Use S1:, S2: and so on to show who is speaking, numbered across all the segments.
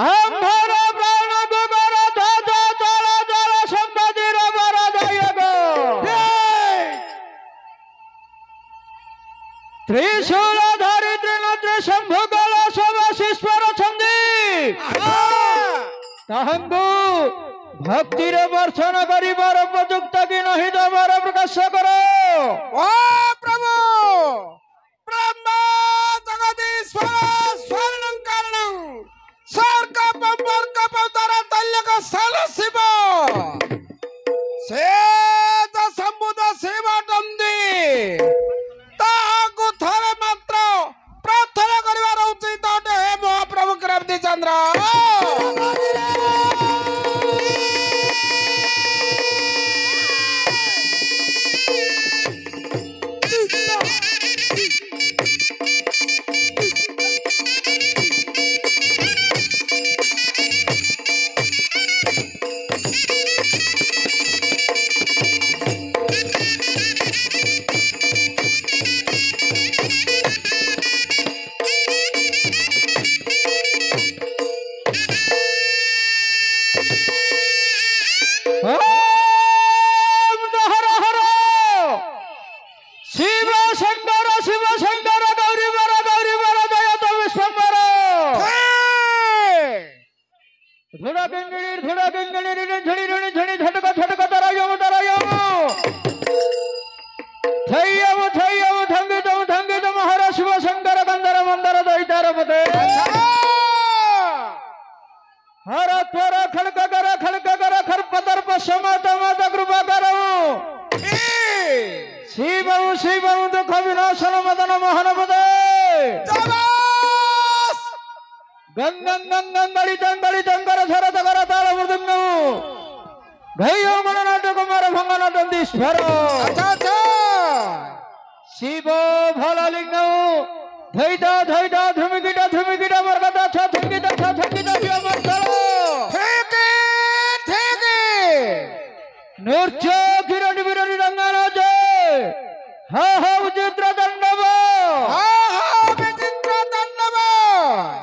S1: আম্ভর প্রাণ গুগর ধ্বজ জল জল সম্পদের বরদায় গো ত্রিশূল ধারি ত্রিনেত্র শম্ভু গল সবাশীশ্বর ছন্দি তাহাঙ্গু ভক্তির বর্ষণ করিবার উপযুক্ত কি নহি তোমার প্রকাশ কর।
S2: ও প্রভু ব্রহ্মা জগদীশ্বর স্বর্ণং কারণং স্বর্গ পম্বর্গ পৌতর তল্যক সাল শিব সে সম্বুধ শিব টন্দি তাহাକୁ ଥରେ ମାତ୍ର ପ୍ରାର୍ଥନା କରିବାର ଉଚିତ ଅଟେ। ହେ ମହାପ୍ରଭୁ କ୍ରାନ୍ତି ଚନ୍ଦ୍ର
S1: শিব শঙ্কর গৌরী বর জয়ত বিশ্বম্বর ধুড়া গঙ্গির ঝড়ি ঝড়ি ঝড়ি ঝটক ঝটক তরায়ম থৈয়ম ঢঙ্গিত মহার শিব শঙ্কর গন্ধর মন্দর দৈতার পদে हर थोर खड़क कर खरपतर समत मत कृपा करो शिव दुख विनाशन मदन मोहन पदे गंगली जंगर शरत कर ताल मृदंग भैयो गणनाट कुमार भंगन दंदीश्वर शिव भल लिंग धैता धुमिकिटा मरकता थंगिता नृत्य किरण बिरणी रंगना जय हा विचित्र दंडव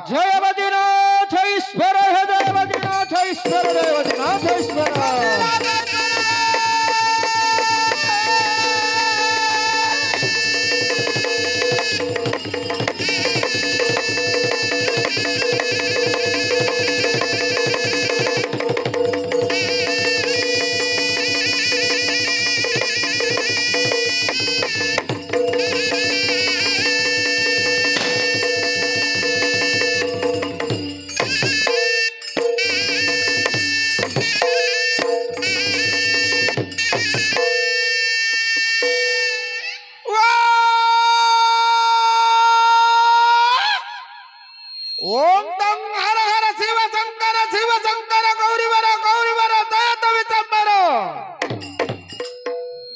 S1: जय बद्रीनाथ ईश्वर हे जय बद्रीनाथ ईश्वर
S2: ओम तम हर हर शिव शंकर गौरी वर दयत विचंबर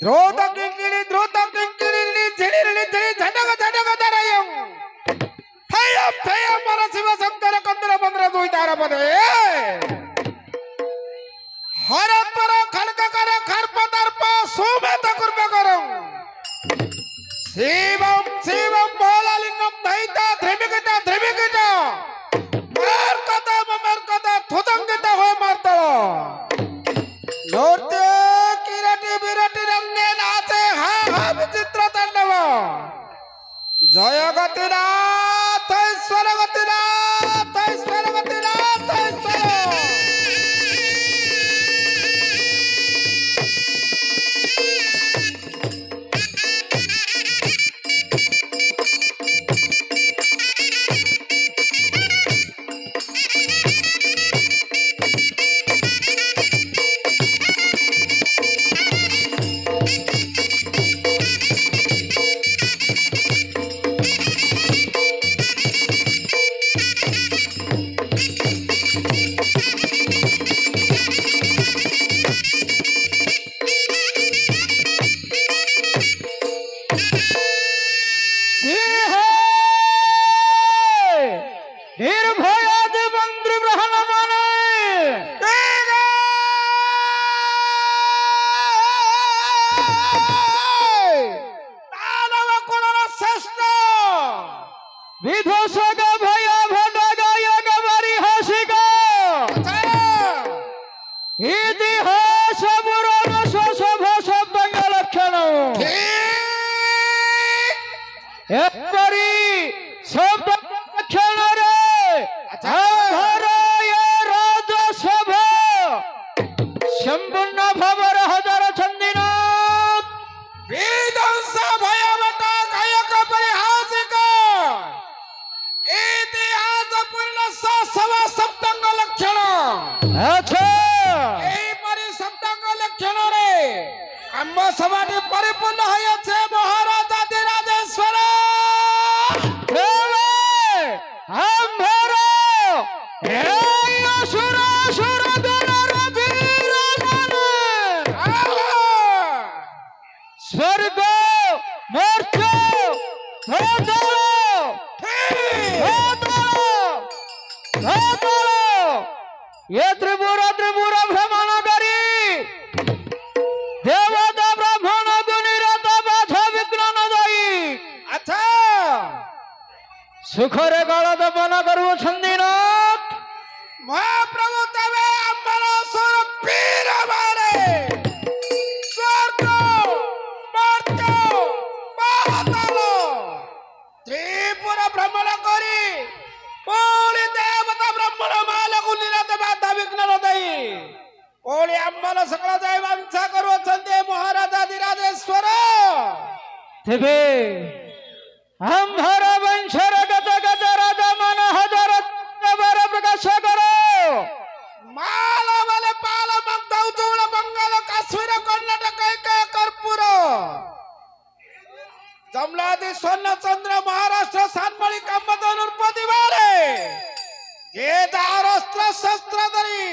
S2: ध्रुत किंकिणी झिड़ी झटक धरयं थयम मर शिव शंकर कंदर बंदर दुई तार पदे हर पर खड़क कर खरपतर्प सुमेत कृपा करं शिवम भोलालिंगम दयिता ध्रुविकिटा मरकता थुदंगिता होय मार्तल नृत्य किरटी बिरटी रंगे नाचे हा विचित्र तांडव जय गतिनाथ ईश्वर विध्वंसक भय भटक गायक बारी हसिका সভাটি পরিপূর্ণ হয়েছে মহারাজাদি রাজেশ্বর
S1: দেবে আম্ভর এই অসুর অসুর দলের বীর স্বর্গ মর্ত্য ধতল এ ত্রিপুরা ত্রিপুরা ভ্রমণকারী দেবতা ব্রাহ্মণ গুণীরত বাধা বিঘ্ন নদায়ী
S2: আচ্ছা
S1: সুখরে গলদপন করুছন্তি নাথ
S2: মহাপ্রভু তবে আমার অসুর বীর মারে স্বর্গ মর্ত্য পাতাল ত্রিপুরা ভ্রমণ করি পুরি দেবতা ব্রাহ্মণ মালକୁ ନିରତ ବାଧା ବିଘ୍ନ ନ ଦେଇ ପୁଣି ଆମର ସକଳ ଜୟ ବାଞ୍ଛା କରୁଅଛନ୍ତି ମହାରାଜାଦି ରାଜେଶ୍ୱର
S1: ତେବେ ଆମ୍ଭର ବଂଶର ଗତ ଗତ ରାଜା ମନ ହଜାର ପ୍ରକାଶ କର
S2: ମାଳ ବଲେ ପାଳ ମଗ୍ଧ ଉଜ୍ଜଳ ବଙ୍ଗାଳ କାଶ୍ମୀର କର୍ଣ୍ଣାଟକ ଏକ କର୍ପୂର ଜମଲାଦି ସ୍ୱର୍ଣ୍ଣଚନ୍ଦ୍ର ମହାରାଷ୍ଟ୍ର ଶାନମଳି କାମଧନୁର ପ୍ରତିଭାରେ ଯେ ଯାହାର ଅସ୍ତ୍ର ଶସ୍ତ୍ର ଧରି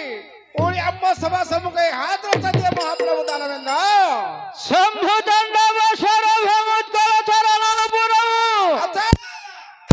S2: ପୁଣି ଆମ ସଭା ସମ୍ମୁଖେ ହାତ ରଖନ୍ତି ମହାପ୍ରଭୁ